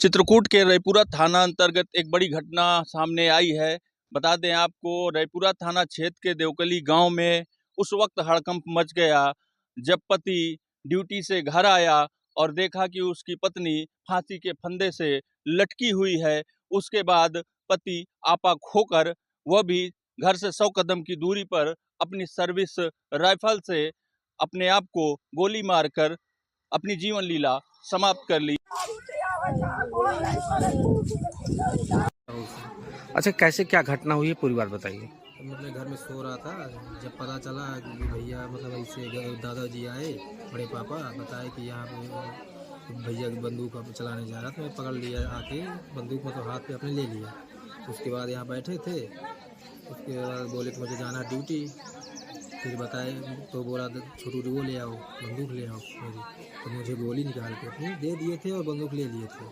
चित्रकूट के रैपुरा थाना अंतर्गत एक बड़ी घटना सामने आई है। बता दें आपको, रैपुरा थाना क्षेत्र के देवकली गांव में उस वक्त हड़कंप मच गया जब पति ड्यूटी से घर आया और देखा कि उसकी पत्नी फांसी के फंदे से लटकी हुई है। उसके बाद पति आपा खोकर वह भी घर से 100 कदम की दूरी पर अपनी सर्विस राइफल से अपने आप को गोली मारकर अपनी जीवन लीला समाप्त कर ली। अच्छा, कैसे क्या घटना हुई है पूरी बात बताइए। मतलब घर में सो रहा था, जब पता चला कि भैया मतलब ऐसे दादाजी आए, बड़े पापा बताए कि यहाँ पे भैया बंदूक चलाने जा रहा था। मैं पकड़ लिया, आके बंदूक मतलब हाथ पे अपने ले लिया। उसके बाद यहाँ बैठे थे, उसके बाद बोले कि मुझे जाना ड्यूटी। फिर बताए तो बोला छोटू वो ले आओ, बंदूक ले आओ मेरी। तो मुझे गोली निकाल के अपनी दे दिए थे और बंदूक ले लिए थे।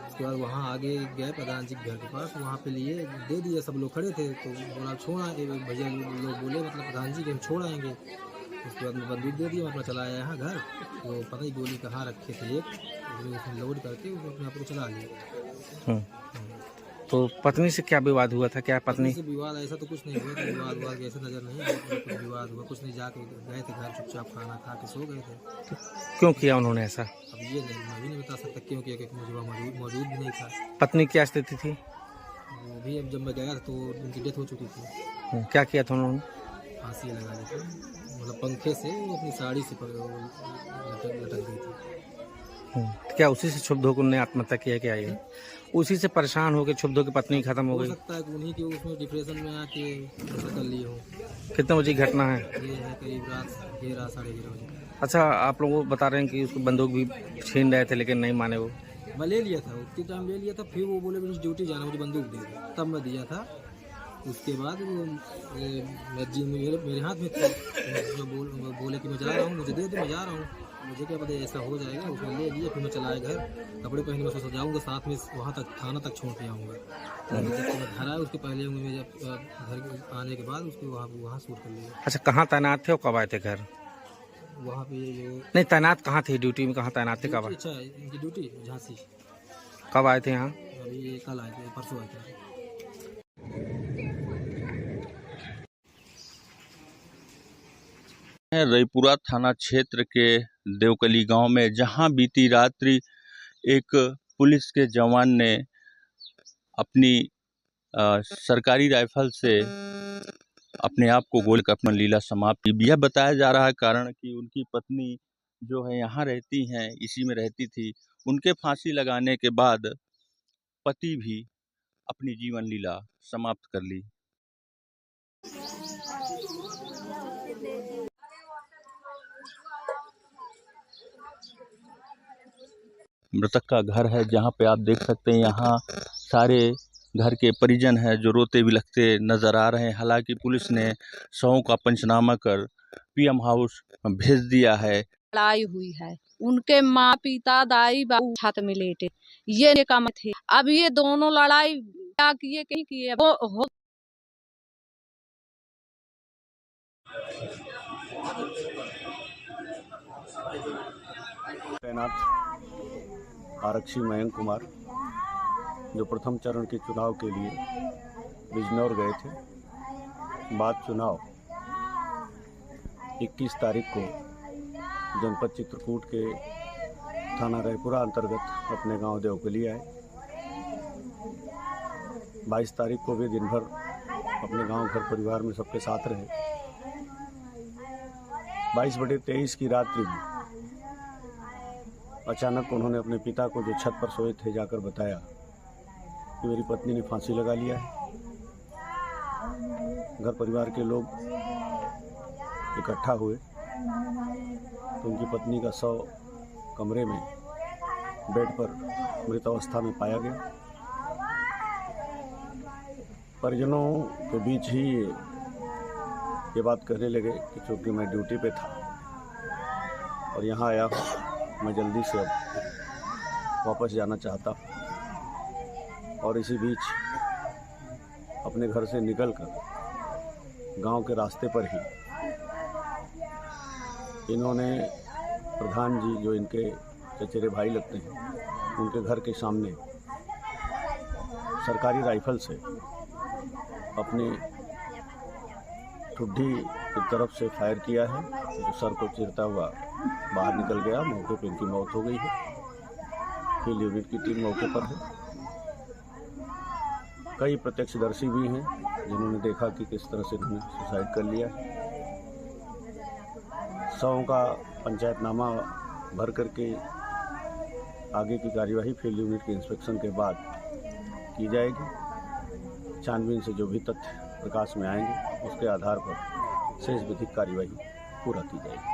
उसके बाद वहाँ आगे गए प्रधान जी के घर के पास, वहाँ पे लिए दे दिए। सब लोग खड़े थे तो बोला छोड़ा, भैया लोग बोले मतलब प्रधान जी के हम छोड़ आएंगे। उसके बाद मैं बंदूक दे दिया, अपना चला आया यहाँ घर। तो पता ही गोली कहाँ रखे थे, एक उसने लोड करके उसने अपने आप को चला लिया। तो पत्नी से क्या विवाद हुआ था? क्या पत्नी से विवाद ऐसा तो कुछ नहीं हुआ था, विवाद ऐसा नजर नहीं आया। कुछ विवाद हुआ कुछ नहीं, जाके गए थे घर, चुपचाप खाना खा के सो गए थे। क्यों किया उन्होंने ऐसा? अब ये नहीं, मैं भी नहीं बता सकता क्यों किया, क्योंकि मुझे वहाँ मौजूद भी नहीं था। पत्नी क्या स्थिति थी? वो भी अब जब मैं गया था तो उनकी डेथ हो चुकी थी। क्या किया था उन्होंने? फांसी लगा दी थी, मतलब पंखे से अपनी साड़ी से लटक गई थी। तो क्या उसी से क्षुब्ध होकर उन्होंने आत्महत्या किया? क्या ये उसी से परेशान होकर क्षुब्ध होकर पत्नी खत्म हो गई? हो सकता है कि उन्हीं के उसमें डिप्रेशन में आके ऐसा कर लिए हो। कितने बजे की घटना है? ये है करीब रात 11 साढ़े 11 बजे। अच्छा, आप लोग बता रहे हैं कि उसको बंदूक भी छीन रहे थे लेकिन नहीं माने वो। मैं ले लिया था, उतनी टाइम ले लिया था। फिर वो बोले मुझे ड्यूटी जाना, मुझे बंदूक दे दो, तब मैं दिया था। उसके बाद वो मेरे हाथ में था, जो बोले कि मैं जा रहा हूँ, मुझे दे दो, मैं जा रहा हूँ। मुझे क्या पता ऐसा हो जाएगा। उसने ले लिया, फिर मैं चला आया घर, कपड़े पहने मैं सोचा जाऊँगा साथ में वहाँ तक थाना तक छोड़ के आऊँगा। जब मैं घर आया उसके पहले मैं जब घर आने के बाद उसको वहाँ शूट कर लिया। अच्छा, कहाँ तैनात थे और कब आए थे घर? वहाँ पे जो नहीं, तैनात कहाँ थे? ड्यूटी में कहाँ तैनात थे? कब? अच्छा, इनकी ड्यूटी झांसी। कब आए थे यहाँ? अभी कल आए थे, परसों आए थे। रैपुरा थाना क्षेत्र के देवकली गांव में, जहां बीती रात्रि एक पुलिस के जवान ने अपनी सरकारी राइफल से अपने आप को गोली कर अपना लीला समाप्त की। यह बताया जा रहा है कारण कि उनकी पत्नी जो है यहाँ रहती हैं, इसी में रहती थी। उनके फांसी लगाने के बाद पति भी अपनी जीवन लीला समाप्त कर ली। मृतक का घर है, जहां पे आप देख सकते हैं यहाँ सारे घर के परिजन हैं जो रोते बिलखते नजर आ रहे हैं। हालांकि पुलिस ने शवों का पंचनामा कर पीएम हाउस भेज दिया है। लड़ाई हुई है, उनके माँ पिता दाई बाबू छत में लेटे, ये काम थे। अब ये दोनों लड़ाई क्या किए कहीं किए हो। तैनात आरक्षी मयंक कुमार, जो प्रथम चरण के चुनाव के लिए बिजनौर गए थे, बाद चुनाव 21 तारीख को जनपद चित्रकूट के थाना रैपुरा अंतर्गत अपने गांव देवकली आए। 22 तारीख को भी दिन भर अपने गांव घर परिवार में सबके साथ रहे। 22/23 की रात्रि में अचानक उन्होंने अपने पिता को, जो छत पर सोए थे, जाकर बताया कि मेरी पत्नी ने फांसी लगा लिया है। घर परिवार के लोग इकट्ठा हुए तो उनकी पत्नी का शव कमरे में बेड पर मृत अवस्था में पाया गया। परिजनों के बीच ही ये बात कहने लगे कि चूँकि मैं ड्यूटी पे था और यहाँ आया हूँ, मैं जल्दी से अब वापस जाना चाहता हूँ। और इसी बीच अपने घर से निकलकर गांव के रास्ते पर ही इन्होंने प्रधान जी, जो इनके चचेरे भाई लगते हैं, उनके घर के सामने सरकारी राइफल से अपनी ठुड्डी की तरफ से फायर किया है, जो सर को चीरता हुआ बाहर निकल गया। मौके पर इनकी मौत हो गई है। फील्ड यूनिट की टीम मौके पर है। कई प्रत्यक्षदर्शी भी हैं जिन्होंने देखा कि किस तरह से इन्होंने सुसाइड कर लिया है। शवों का पंचायतनामा भर करके आगे की कार्यवाही फील्ड यूनिट के इंस्पेक्शन के बाद की जाएगी। छानबीन से जो भी तथ्य प्रकाश में आएंगे उसके आधार पर शेष विधिक कार्यवाही पूरा की जाएगी।